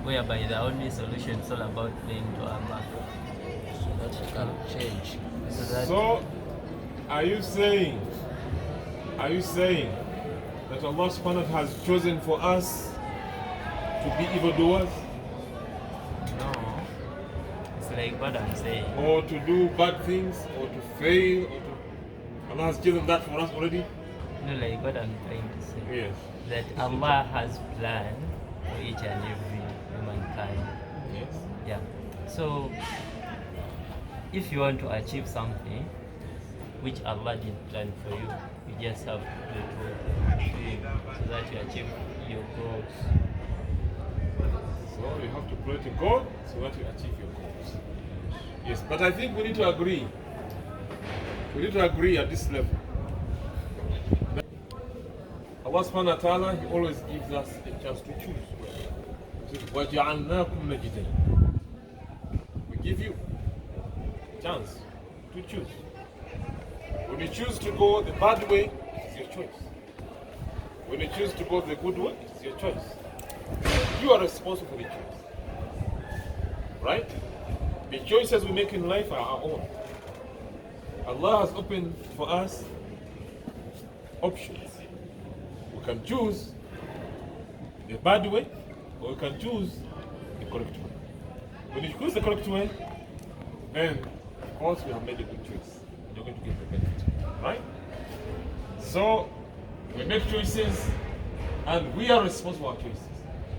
whereby the only solution is all about praying to Allah. So that you can change. So, are you saying that Allah subhanahu wa ta'ala has chosen for us to be evildoers? No. It's like what I'm saying. Or to do bad things, or to fail, or to... Allah has chosen that for us already? No, like what I'm trying to say. Yes. That Allah has planned for each and every humankind. Yes. Yeah. So if you want to achieve something which Allah didn't plan for you, you just have to do it so that you achieve your goals. So you have to pray to God so that you achieve your goals. Yes, but I think we need to agree. We need to agree at this level. Allah subhanahu wa ta'ala, He always gives us a chance to choose. وَجَعَلْنَاكُمْ نَجِدَيْنِ. We give you a chance to choose. When you choose to go the bad way, it is your choice. When you choose to go the good way, it is your choice. You are responsible for the choice. Right? The choices we make in life are our own. Allah has opened for us options. We can choose the bad way, or we can choose the correct way. When you choose the correct way, then of course we have made a good choice. You're going to get the benefit. Right? So we make choices and we are responsible for our choices.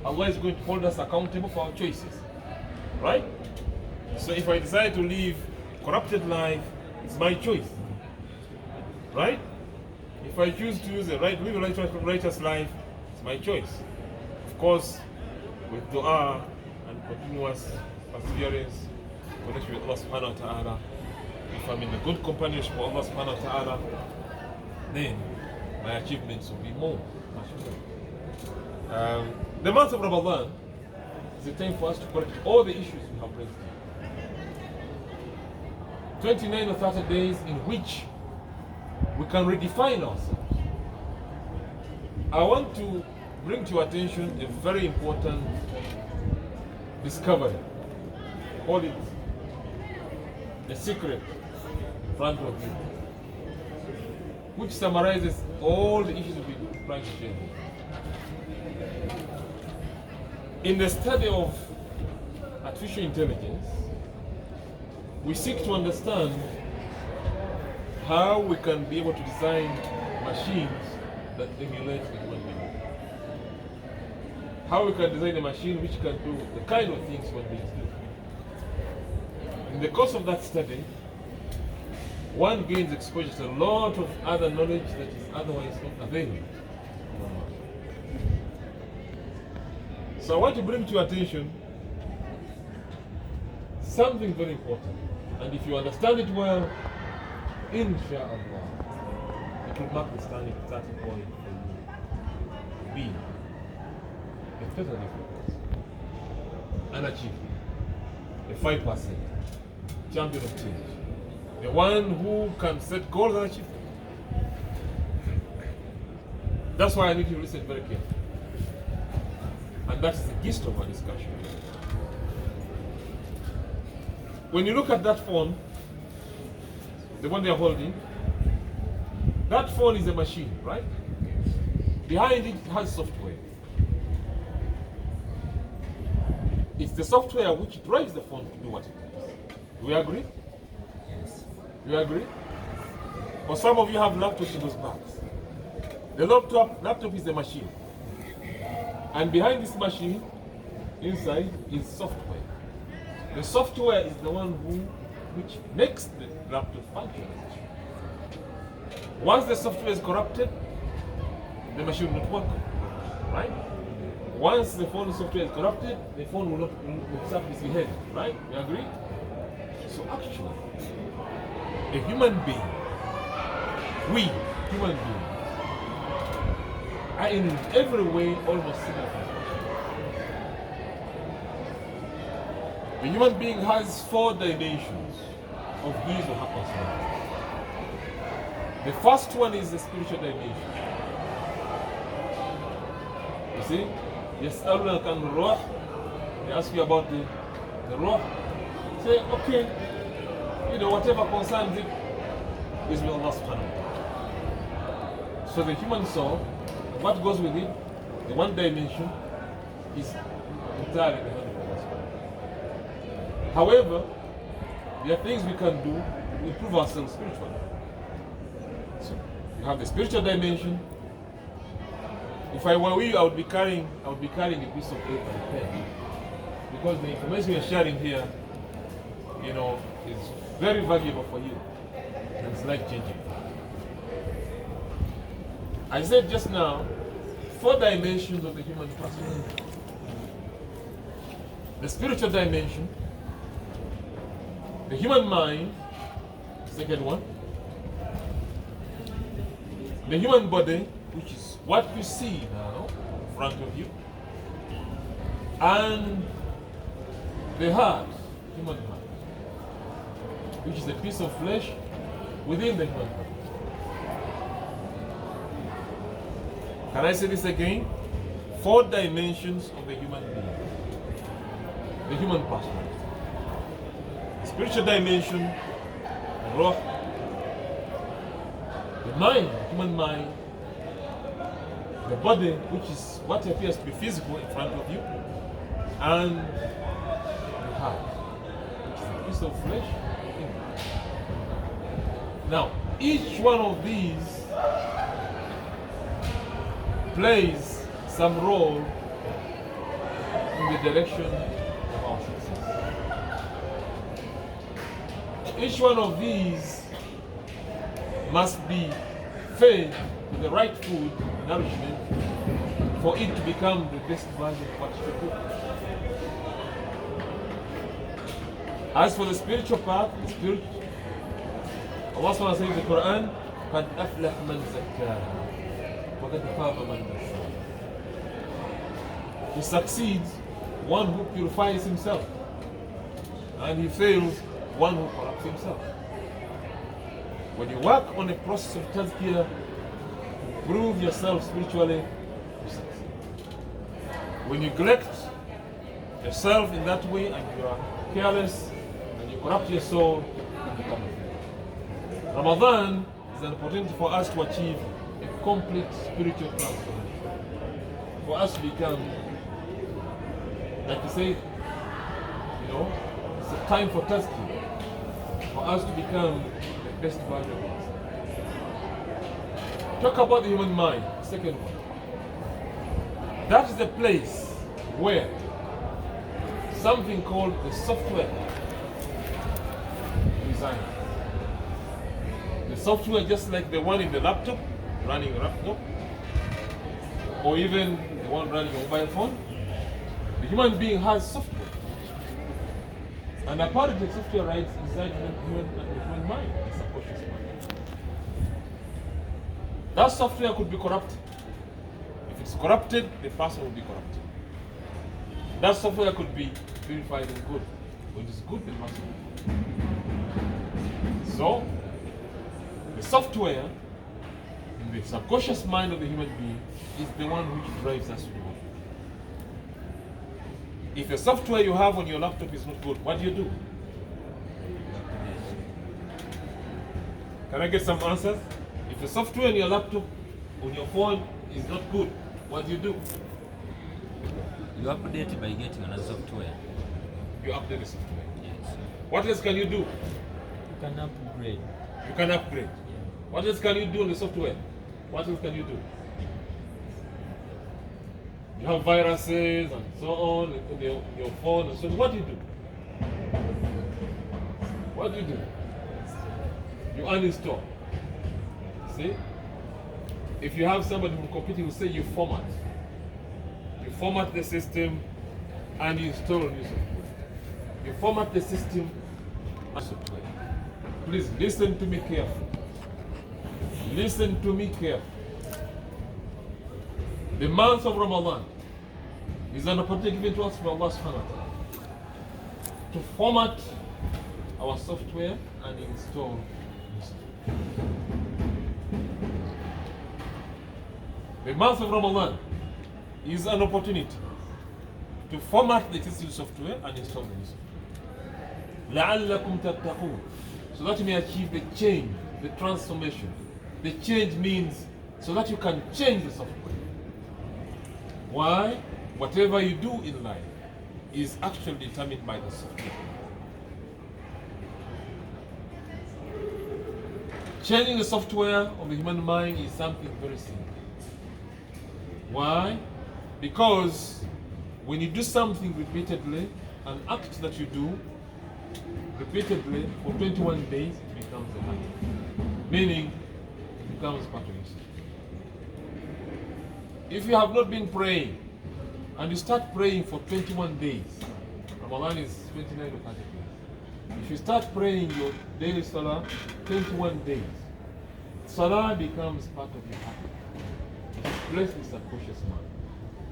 Allah is going to hold us accountable for our choices. Right? So if I decide to live a corrupted life, it's my choice. Right? If I choose to live a righteous life, it's my choice. Of course, with dua and continuous perseverance, connection with Allah subhanahu wa ta'ala, if I'm in the good companionship of Allah subhanahu wa ta'ala, then my achievements will be more. The month of Ramadan is a time for us to correct all the issues we have raised. 29 or 30 days in which we can redefine ourselves. I want to bring to your attention a very important discovery. Call it a secret in front of you, which summarizes all the issues we've been trying to share. In the study of artificial intelligence, we seek to understand how we can be able to design machines that emulate the human being. How we can design a machine which can do the kind of things human beings do. In the course of that study, one gains exposure to a lot of other knowledge that is otherwise not available. So I want to bring to your attention something very important. And if you understand it well, inshallah, it will mark the starting point for you to be a total difference, an achiever, a 5% champion of change, the one who can set goals and achieve them. That's why I need you to listen very carefully. And that's the gist of our discussion. When you look at that phone, the one they're holding, that phone is a machine, right? Behind it has software. It's the software which drives the phone to do what it does. Do we agree? Yes. Do you agree? Or some of you have laptops in those bags. The laptop is a machine. And behind this machine, inside, is software. The software is the one which makes the laptop function. Once the software is corrupted, the machine will not work. Right? Once the phone software is corrupted, the phone will not start misbehaving. Right? You agree? So actually, a human being, we human beings, are in every way almost similar. The human being has 4 dimensions of his or her personality. The first one is the spiritual dimension. You see? يسألونك عن الروح They ask you about the ruh. Say, okay, whatever concerns it is with Allah subhanahu wa ta'ala. So the human soul, what goes with it, the one dimension, is entirely the hand of Allah subhanahu wa ta'ala. However, there are things we can do to improve ourselves spiritually. So you have the spiritual dimension. If I were you, I would be carrying a piece of paper and pen, because the information you're sharing here, is very valuable for you, and it's life changing. I said just now, 4 dimensions of the human person. The spiritual dimension, the human mind, second one, the human body, which is what you see now in front of you, and the heart, human heart, which is a piece of flesh within the human heart. Can I say this again? 4 dimensions of the human being, the human personality. The spiritual dimension, the ruh, the mind, the human mind, the body, which is what appears to be physical in front of you, and the heart, which is a piece of flesh. Now, each one of these plays some role in the direction of our success. Each one of these must be fed with the right food, nourishment, for it to become the best version of what it should be. As for the spiritual part, Allah subhanahu wa ta'ala says in the Quran, قَدْ أَفْلَحْ مَنْ زَكَّاهَا وَقَدْ خَابَ مَنْ دَسَّاهَا. He succeeds one who purifies himself, and he fails one who corrupts himself. When you work on a process of tazkiyah, improve yourself spiritually, you succeed. When you neglect yourself in that way and you are careless and you corrupt your soul, you become a failure. Ramadan is an opportunity for us to achieve a complete spiritual transformation. For us to become, like you say, it's a time for tazkiyah. For us to become the best version of ourselves. Talk about the human mind, second one. That is the place where something called the software resides. The software, just like the one in the laptop, running a laptop, or even the one running a mobile phone, the human being has software. And a part of the software rides inside the human mind, the subconscious mind. That software could be corrupted. If it's corrupted, the person will be corrupted. That software could be purified and good. When it's good, the person will be good. So, the software in the subconscious mind of the human being is the one which drives us forward. If the software you have on your laptop is not good, what do? Can I get some answers? If the software on your laptop, on your phone is not good, what do? You update it by getting another software. You update the software. Yes. What else can you do? You can upgrade. You can upgrade. What else can you do on the software? What else can you do? You have viruses and so on in your phone and so on. What do? What do? You uninstall. See? If you have somebody from computer who say you format. You format the system and you install a new software. You format the system and software. Please listen to me carefully. Listen to me carefully. The month of Ramadan is an opportunity given to us from Allah subhanahu wa ta'ala to format our software and install new software. The month of Ramadan is an opportunity to format the existing software and install the new software. لَعَلَّكُمْ تَتَّقُونَ. So that you may achieve the change, the transformation. The change means so that you can change the software. Why? Whatever you do in life is actually determined by the software. Changing the software of the human mind is something very simple. Why? Because when you do something repeatedly, an act that you do repeatedly for 21 days, it becomes a habit. Meaning, it becomes part of yourself. If you have not been praying, and you start praying for 21 days, Ramadan is 29 or 30 days. If you start praying your daily salah 21 days, salah becomes part of your habit. It's placed in subconscious mind.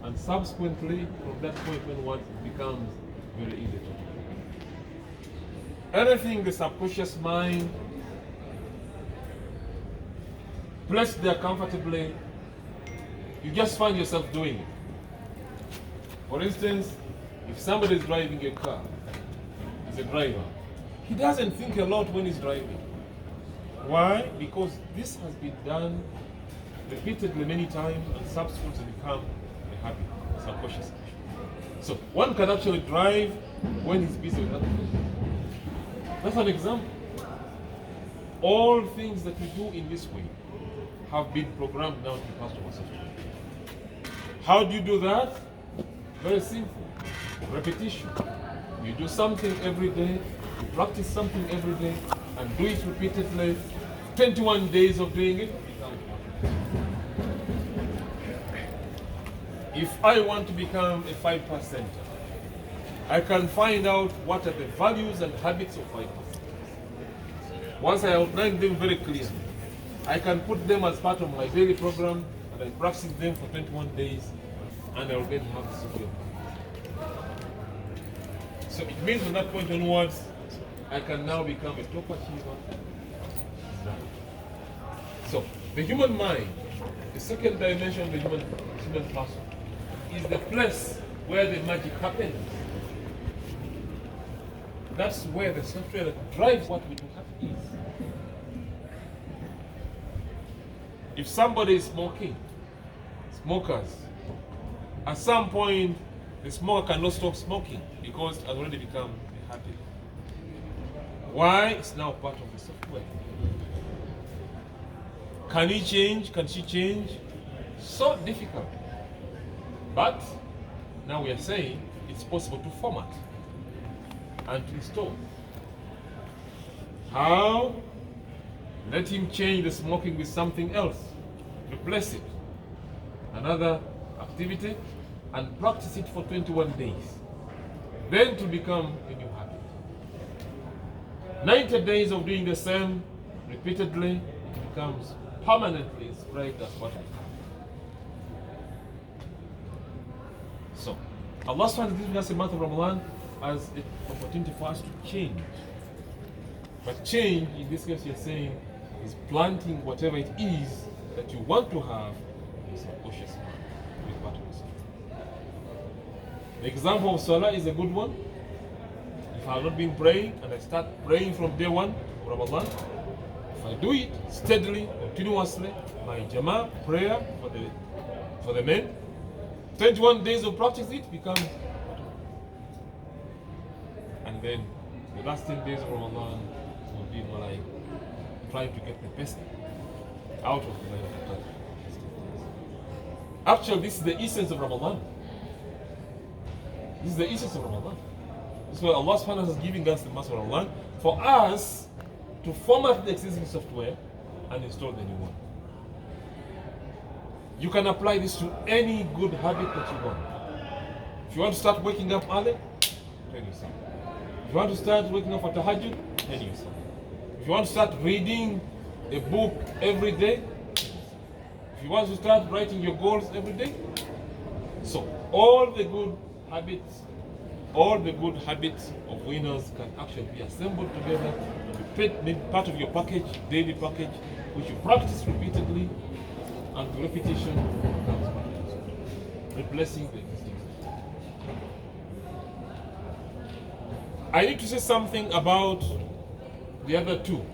And subsequently, from that point onwards, it becomes very easy to do. Anything the subconscious mind placed there comfortably, you just find yourself doing it. For instance, if somebody is driving a car, he's a driver, he doesn't think a lot when he's driving. Why? Because this has been done repeatedly many times and subsequently become a habit, subconscious. So one can actually drive when he's busy with other things. That's an example. All things that we do in this way have been programmed now to be part of our software. How do you do that? Very simple. Repetition. You do something every day, you practice something every day, and do it repeatedly. 21 days of doing it. If I want to become a 5%, I can find out what are the values and habits of 5%. Once I outline them very clearly, I can put them as part of my daily program and I practice them for 21 days and I will then have the software. So it means from that point onwards, I can now become a top achiever. So the human mind, the second dimension of the human person, is the place where the magic happens. That's where the software that drives what we do is. If somebody is smoking, smokers, at some point the smoker cannot stop smoking because it has already become a habit. Why? It's now part of the software. Can he change? Can she change? So difficult. But now we are saying it's possible to format and to install. How? Let him change the smoking with something else. Replace it. Another activity and practice it for 21 days. Then to become a new habit. 90 days of doing the same repeatedly, it becomes permanently inscribed as what we have. So, Allah SWT is giving us a month of Ramadan as an opportunity for us to change. But change, in this case, you're saying, is planting whatever it is that you want to have in subconscious mind. Be part of yourself. The example of Salah is a good one. If I have not been praying and I start praying from day one of Ramadan, if I do it steadily, continuously, my Jama'ah prayer for the men, 21 days of practice it becomes, and then the last 10 days of Ramadan will be more like trying to get the best out of the life. Actually, this is the essence of Ramadan. This is the essence of Ramadan. This is why Allah subhanahu wa ta'ala is giving us the month of Ramadan for us to format the existing software and install the new one. You can apply this to any good habit that you want. If you want to start waking up early, train yourself. If you want to start waking up for tahajjud, train yourself. If you want to start reading a book every day, if you want to start writing your goals every day, so all the good habits of winners can actually be assembled together and be part of your package, daily package, which you practice repeatedly, and the repetition becomes part of it, replacing the existing. I need to say something about the other two.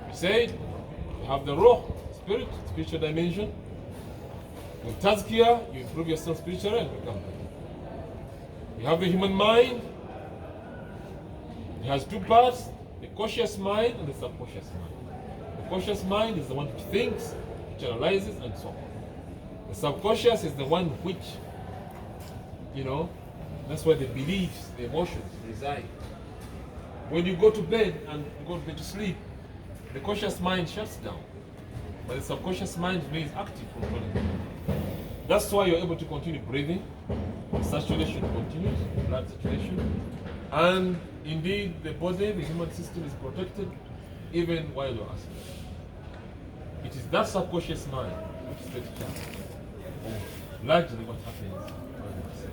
We said you have the raw spirit, spiritual dimension. With Tazkiyah, you improve yourself spiritually and become better. You have the human mind. It has two parts, the conscious mind and the subconscious mind. The conscious mind is the one which thinks, which analyzes, and so on. The subconscious is the one which, that's where the beliefs, the emotions reside. When you go to bed and you go to bed to sleep, the conscious mind shuts down, but the subconscious mind remains active, controlling you. That's why you're able to continue breathing. The circulation continues, blood circulation, and indeed the body, the human system is protected even while you're asleep. It is that subconscious mind which is the determinant of largely what happens while you're asleep.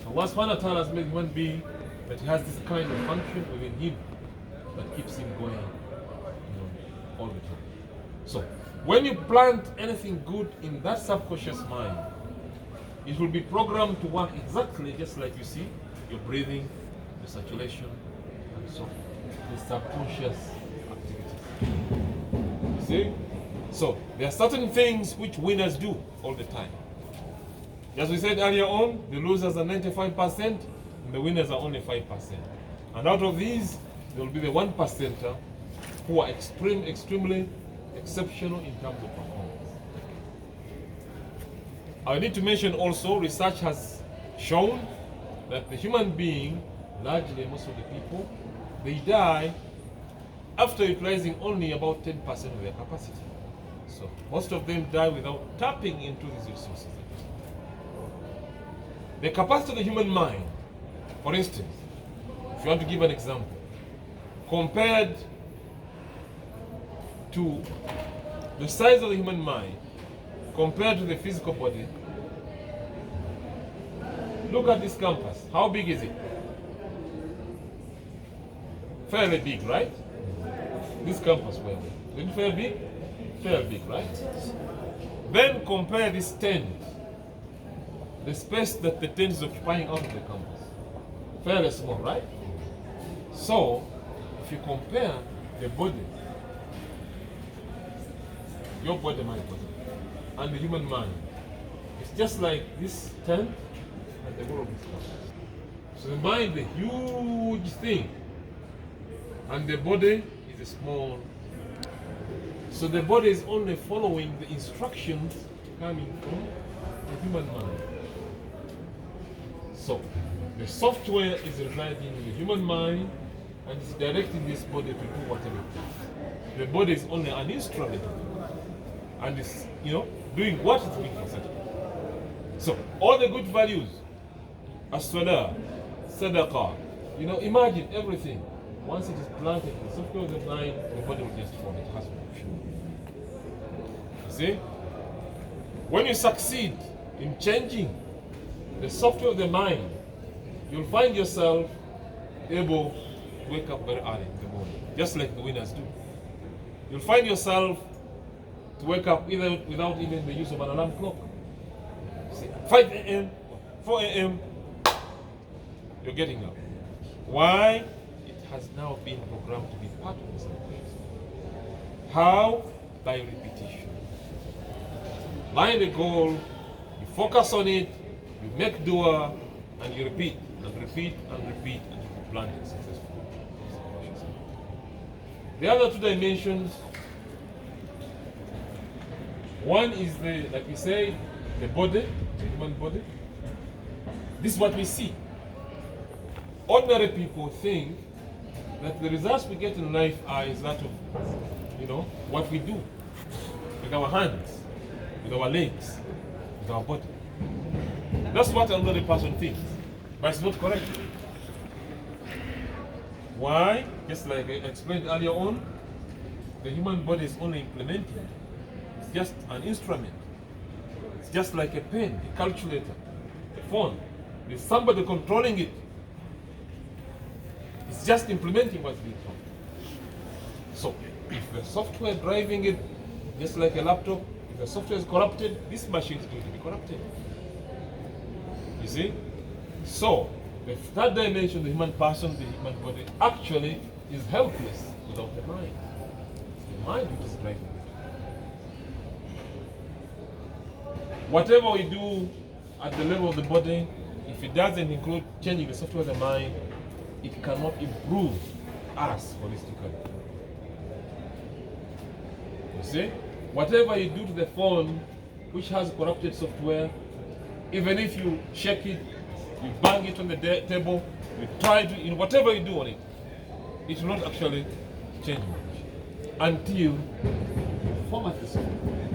Allah subhanahu wa ta'ala has made human being that he has this kind of function within him that keeps him going all the time. So when you plant anything good in that subconscious mind, it will be programmed to work exactly just like you see your breathing, the circulation, and so on. The subconscious activities. You see? So there are certain things which winners do all the time. As we said earlier on, the losers are 95% and the winners are only 5%. And out of these, there will be the 1% who are extremely exceptional in terms of performance. I need to mention also, research has shown that the human being, largely most of the people, they die after utilizing only about 10% of their capacity. So most of them die without tapping into these resources. The capacity of the human mind, for instance, if you want to give an example, compared to the size of the human mind, compared to the physical body, look at this campus. How big is it? Fairly big, right? This campus, well, is it fairly big? Fairly big, right? Then compare this tent, the space that the tent is occupying out of the campus. Fairly small, right? So, if you compare the body, your body, my body, and the human mind, it's just like this tent and the world of this campus. So the mind is a huge thing, and the body is a small. So the body is only following the instructions coming from the human mind. So the software is residing in the human mind and is directing this body to do whatever it does. The body is only an instrument and is, doing what it's being considered. So all the good values, as-salah, sadaqah, imagine everything. Once it is planted in the software of the mind, the body will just form. It has no option. You see? When you succeed in changing the software of the mind, you'll find yourself able to wake up very early in the morning, just like the winners do. You'll find yourself to wake up either without even the use of an alarm clock. See, 5 a.m., 4 a.m., you're getting up. Why? It has now been programmed to be part of the subconscious. How? By repetition. Line the goal, you focus on it, you make dua, and you repeat, and repeat, and repeat, and you plant it successfully. The other two dimensions, one is like we say, the body, the human body. This is what we see. Ordinary people think that the results we get in life is that of, what we do with our hands, with our legs, with our body. That's what another person thinks, but it's not correct. Why? Just like I explained earlier on, the human body is only implementing. It's just an instrument. It's just like a pen, a calculator, a phone. There's somebody controlling it. It's just implementing what's being taught. So, if the software driving it, just like a laptop, if the software is corrupted, this machine is going to be corrupted. You see? So, The third dimension, the human person, the human body, actually is helpless without the mind. It's the mind which is driving it. Whatever we do at the level of the body, if it doesn't include changing the software of the mind, it cannot improve us holistically. You see? Whatever you do to the phone, which has corrupted software, even if you shake it, you bang it on the table, you try to, in whatever you do on it, it will not actually change much until you format the software.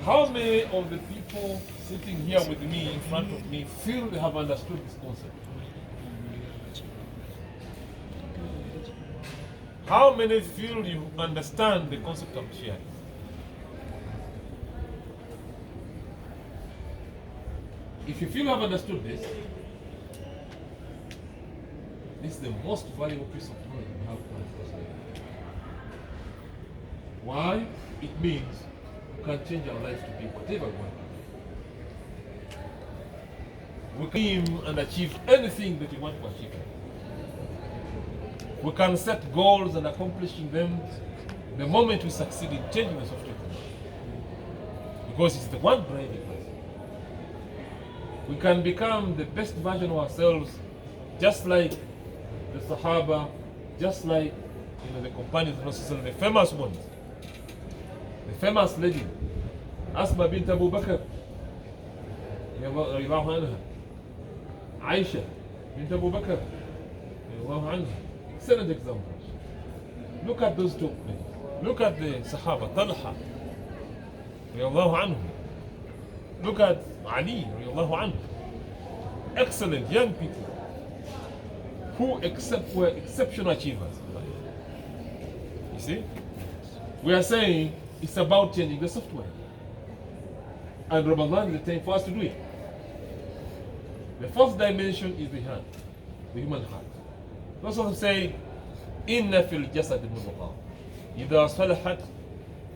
How many of the people sitting here with me, in front of me, feel they have understood this concept? How many feel you understand the concept of sharing? If you feel you have understood this, this is the most valuable piece of knowledge you have for us. Why? It means you can change our life to be whatever we want. We can aim and achieve anything that we want to achieve. We can set goals and accomplishing them the moment we succeed in changing the software. Because it's the one driving us. We can become the best version of ourselves, just like the Sahaba, just like the companions of Rasulullah, the famous ones. The famous lady, Asma bint Abu Bakr, radiallahu anha. Aisha bint Abu Bakr, radiallahu anha. Excellent examples. Look at those two. Look at the Sahaba, Talha, radiallahu anhu. Look at Ali, radiallahu anhu. Excellent young people who were exceptional achievers. You see? We are saying it's about changing the software. And Ramadan is the time for us to do it. The fourth dimension is the heart, the human heart. That's what I'm saying. إن في الجسد مضغة إذا صلحت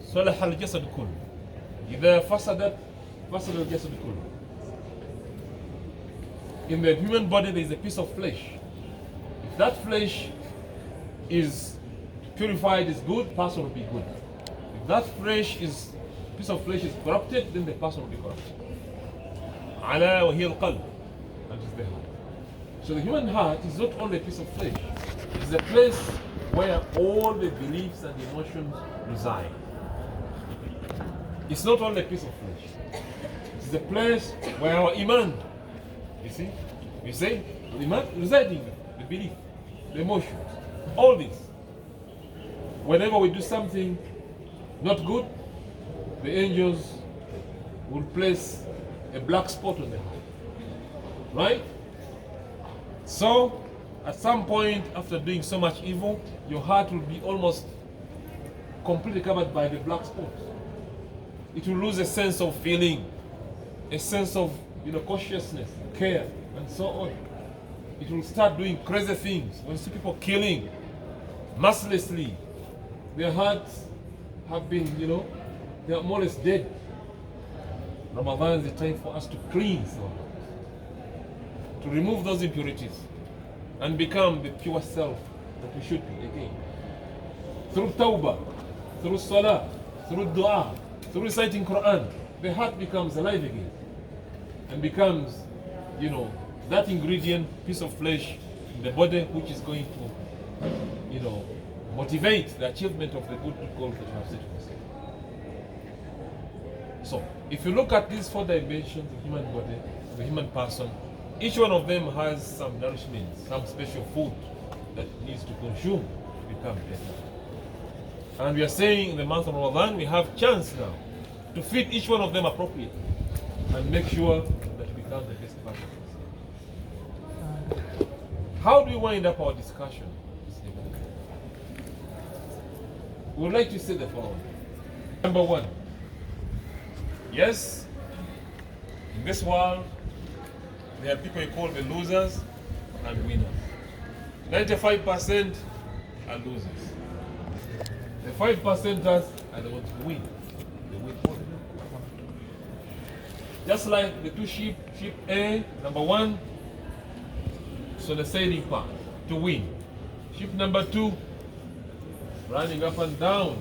صلح الجسد كله إذا فسدت فسد الجسد كله. In the human body there is a piece of flesh. If that flesh is purified, is good, person will be good. If that piece of flesh is corrupted, then the person will be corrupted. على وهي القلب, that is the heart. So the human heart is not only a piece of flesh. It's a place where all the beliefs and emotions reside. It's not only a piece of flesh. It's a place where our iman, you see, we say, the iman residing there, the belief, the emotions, all this. Whenever we do something not good, the angels will place a black spot on the heart. Right? So, at some point, after doing so much evil, your heart will be almost completely covered by the black spot. It will lose a sense of feeling, a sense of consciousness, care, and so on. It will start doing crazy things. When you see people killing mercilessly, their hearts have been, they are more or less dead. Ramadan is the time for us to cleanse, to remove those impurities, and become the pure self that we should be again. Through tawbah, through salah, through dua, through reciting Quran, the heart becomes alive again and becomes, that ingredient, piece of flesh in the body, which is going to, motivate the achievement of the good goals that you have set for yourself. So, if you look at these four dimensions, the human body, the human person, each one of them has some nourishment, some special food that needs to consume to become better. And we are saying in the month of Ramadan, we have chance now to feed each one of them appropriately and make sure that we become the best version of ourselves. How do we wind up our discussion? We would like to say the following. Number one, yes, in this world, there are people you call the losers and winners. 95% are losers. The 5%ers are the ones who win. They win all. Just like the two sheep, sheep A, number one, so the sailing part to win. Sheep number two, running up and down,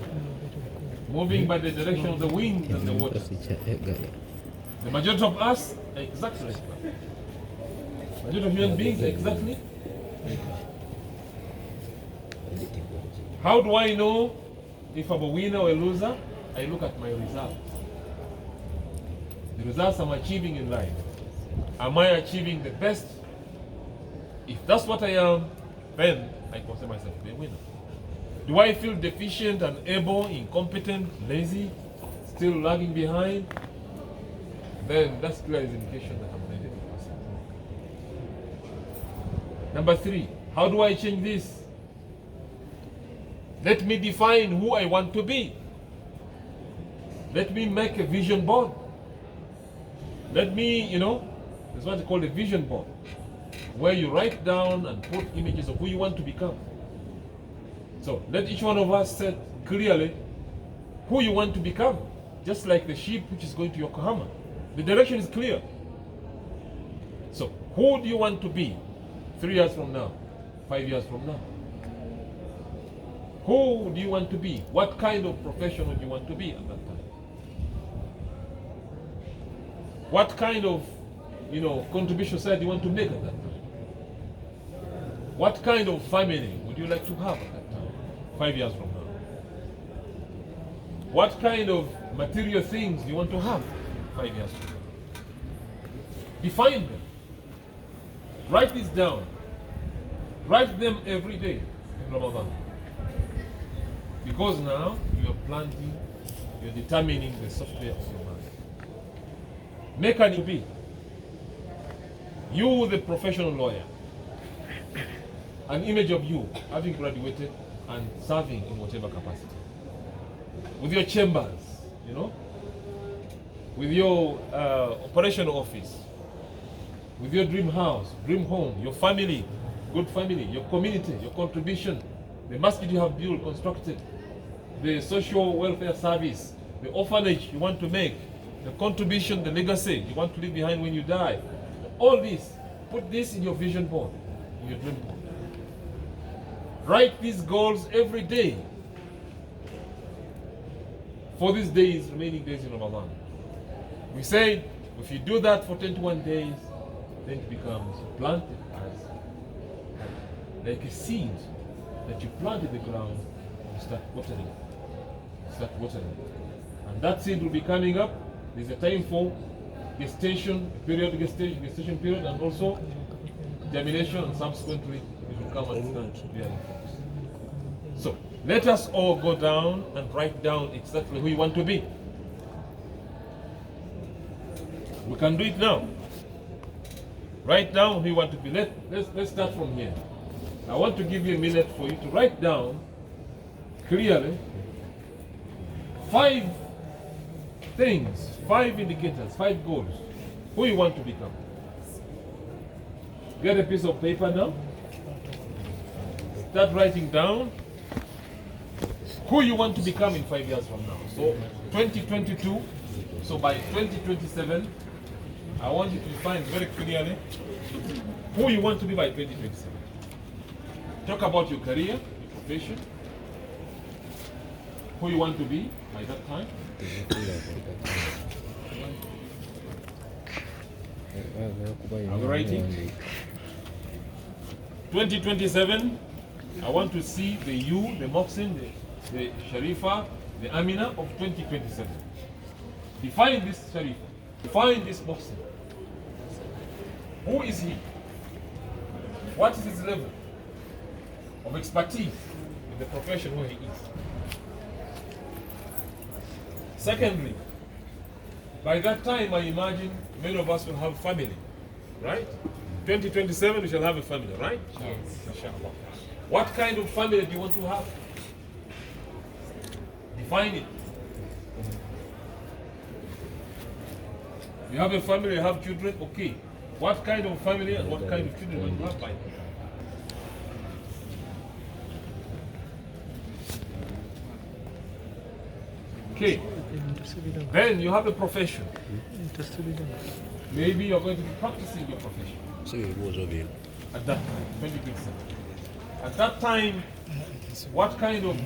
moving by the direction of the wind and the water. The majority of us are exactly like that. Majority of human beings are exactly. How do I know if I'm a winner or a loser? I look at my results. The results I'm achieving in life. Am I achieving the best? If that's what I am, then I consider myself to be a winner. Do I feel deficient, unable, incompetent, lazy, still lagging behind? Then that's clear indication that I'm an identical person. Number three, how do I change this? Let me define who I want to be. Let me make a vision board. Let me, that's what they call a vision board, where you write down and put images of who you want to become. So let each one of us set clearly who you want to become, just like the sheep which is going to Yokohama. The direction is clear. So who do you want to be 3 years from now, 5 years from now? Who do you want to be? What kind of professional do you want to be at that time? What kind of, contribution side do you want to make at that time? What kind of family would you like to have at that time, 5 years from now? What kind of material things do you want to have 5 years from now? Define them. Write this down. Write them every day in Ramadan. Because now you are planting, you're determining the software of your mind. Make an be. You, the professional lawyer, an image of you having graduated and serving in whatever capacity. With your chambers, with your operational office, with your dream house, dream home, your family, good family, your community, your contribution, the masjid you have built, constructed, the social welfare service, the orphanage you want to make, the contribution, the legacy you want to leave behind when you die. All this, put this in your vision board, in your dream board. Write these goals every day for these days, remaining days in Ramadan. We say if you do that for 21 days, then it becomes planted as like a seed that you plant in the ground and start watering. And that seed will be coming up. There's a time for gestation period, and also germination, and subsequently it will come and start bearing fruits. So let us all go down and write down exactly who you want to be. We can do it now. Write down who you want to be. Let's start from here. I want to give you a minute for you to write down clearly 5 things, 5 indicators, 5 goals, who you want to become. Get a piece of paper now. Start writing down who you want to become in 5 years from now. So 2022, so by 2027, I want you to define very clearly who you want to be by 2027. Talk about your career, your profession, who you want to be by that time. Are we writing? 2027, I want to see the you, the Mohsin, the Sharifa, the Amina of 2027. Define this Sharifa. Define this Mohsin. Who is he? What is his level of expertise in the profession where he is? Secondly, by that time, I imagine many of us will have family, right? 2027, we shall have a family, right? Yes. Inshallah. What kind of family do you want to have? Define it. You have a family, you have children, okay. What kind of family and what kind of children do you have by now? Okay. Then you have a profession. Maybe you're going to be practicing your profession. At that time, 2027. At that time, what kind of